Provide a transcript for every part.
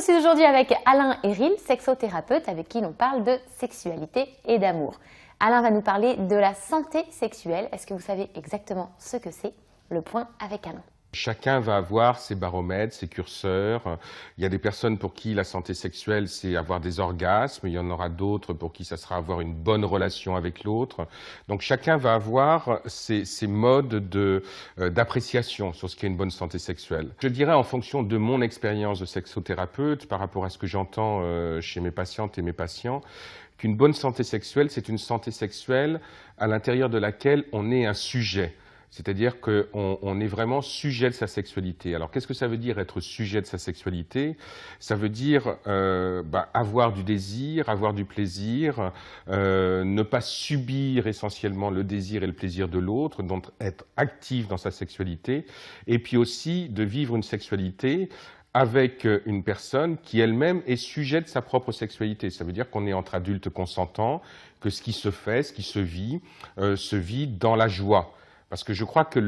je suis aujourd'hui avec Alain Héril, sexothérapeute, avec qui l'on parle de sexualité et d'amour. Alain va nous parler de la santé sexuelle. Est-ce que vous savez exactement ce que c'est? Le point avec Alain. Chacun va avoir ses baromètres, ses curseurs. Il y a des personnes pour qui la santé sexuelle, c'est avoir des orgasmes. Il y en aura d'autres pour qui ça sera avoir une bonne relation avec l'autre. Donc chacun va avoir ses modes d'appréciation sur ce qu'est une bonne santé sexuelle. Je dirais en fonction de mon expérience de sexothérapeute, par rapport à ce que j'entends chez mes patientes et mes patients, qu'une bonne santé sexuelle, c'est une santé sexuelle à l'intérieur de laquelle on est un sujet. C'est-à-dire qu'on est vraiment sujet de sa sexualité. Alors, qu'est-ce que ça veut dire être sujet de sa sexualité? Ça veut dire avoir du désir, avoir du plaisir, ne pas subir essentiellement le désir et le plaisir de l'autre, donc être actif dans sa sexualité, et puis aussi de vivre une sexualité avec une personne qui elle-même est sujet de sa propre sexualité. Ça veut dire qu'on est entre adultes consentants, que ce qui se fait, ce qui se vit dans la joie. Parce que je crois que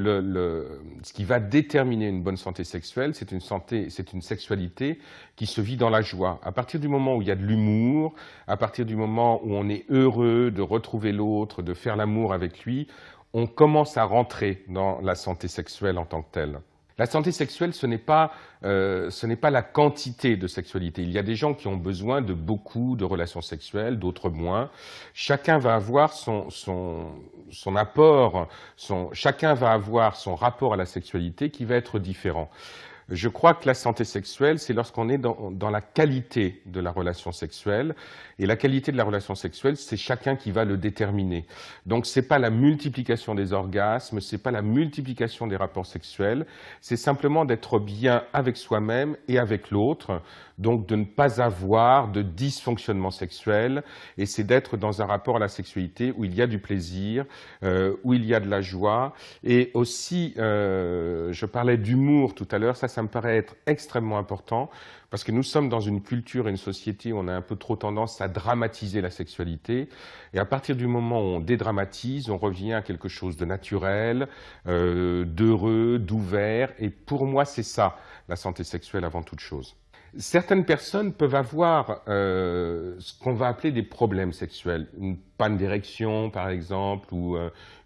ce qui va déterminer une bonne santé sexuelle, c'est une sexualité qui se vit dans la joie. À partir du moment où il y a de l'humour, à partir du moment où on est heureux de retrouver l'autre, de faire l'amour avec lui, on commence à rentrer dans la santé sexuelle en tant que telle. La santé sexuelle, ce n'est pas la quantité de sexualité. Il y a des gens qui ont besoin de beaucoup de relations sexuelles, d'autres moins. Chacun va avoir son apport, chacun va avoir son rapport à la sexualité qui va être différent. Je crois que la santé sexuelle, c'est lorsqu'on est dans la qualité de la relation sexuelle. Et la qualité de la relation sexuelle, c'est chacun qui va le déterminer. Donc, c'est pas la multiplication des orgasmes, c'est pas la multiplication des rapports sexuels, c'est simplement d'être bien avec soi-même et avec l'autre. Donc, de ne pas avoir de dysfonctionnement sexuel. Et c'est d'être dans un rapport à la sexualité où il y a du plaisir, où il y a de la joie. Et aussi, je parlais d'humour tout à l'heure, ça me paraît être extrêmement important parce que nous sommes dans une culture et une société où on a un peu trop tendance à dramatiser la sexualité. Et à partir du moment où on dédramatise, on revient à quelque chose de naturel, d'heureux, d'ouvert. Et pour moi, c'est ça, la santé sexuelle avant toute chose. Certaines personnes peuvent avoir ce qu'on va appeler des problèmes sexuels, une panne d'érection par exemple, ou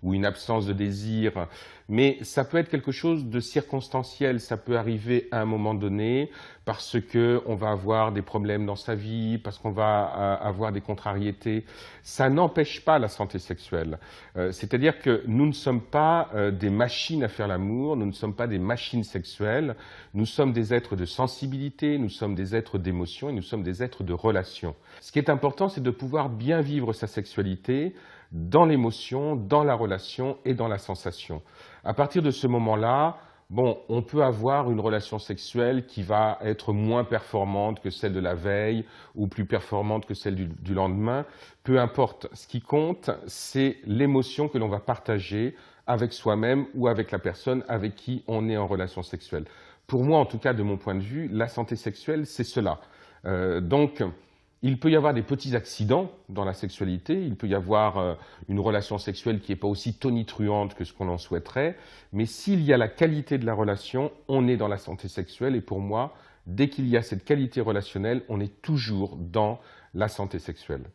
une absence de désir, mais ça peut être quelque chose de circonstanciel, ça peut arriver à un moment donné parce qu'on va avoir des problèmes dans sa vie, parce qu'on va avoir des contrariétés. Ça n'empêche pas la santé sexuelle, c'est-à-dire que nous ne sommes pas des machines à faire l'amour, nous ne sommes pas des machines sexuelles, nous sommes des êtres de sensibilité, nous sommes des êtres d'émotion et nous sommes des êtres de relation. Ce qui est important, c'est de pouvoir bien vivre sa sexualité dans l'émotion, dans la relation et dans la sensation. À partir de ce moment-là, on peut avoir une relation sexuelle qui va être moins performante que celle de la veille ou plus performante que celle du lendemain. Peu importe. Ce qui compte, c'est l'émotion que l'on va partager avec soi-même ou avec la personne avec qui on est en relation sexuelle. Pour moi, en tout cas, de mon point de vue, la santé sexuelle, c'est cela. Donc, il peut y avoir des petits accidents dans la sexualité, il peut y avoir une relation sexuelle qui n'est pas aussi tonitruante que ce qu'on en souhaiterait, mais s'il y a la qualité de la relation, on est dans la santé sexuelle et pour moi, dès qu'il y a cette qualité relationnelle, on est toujours dans la santé sexuelle.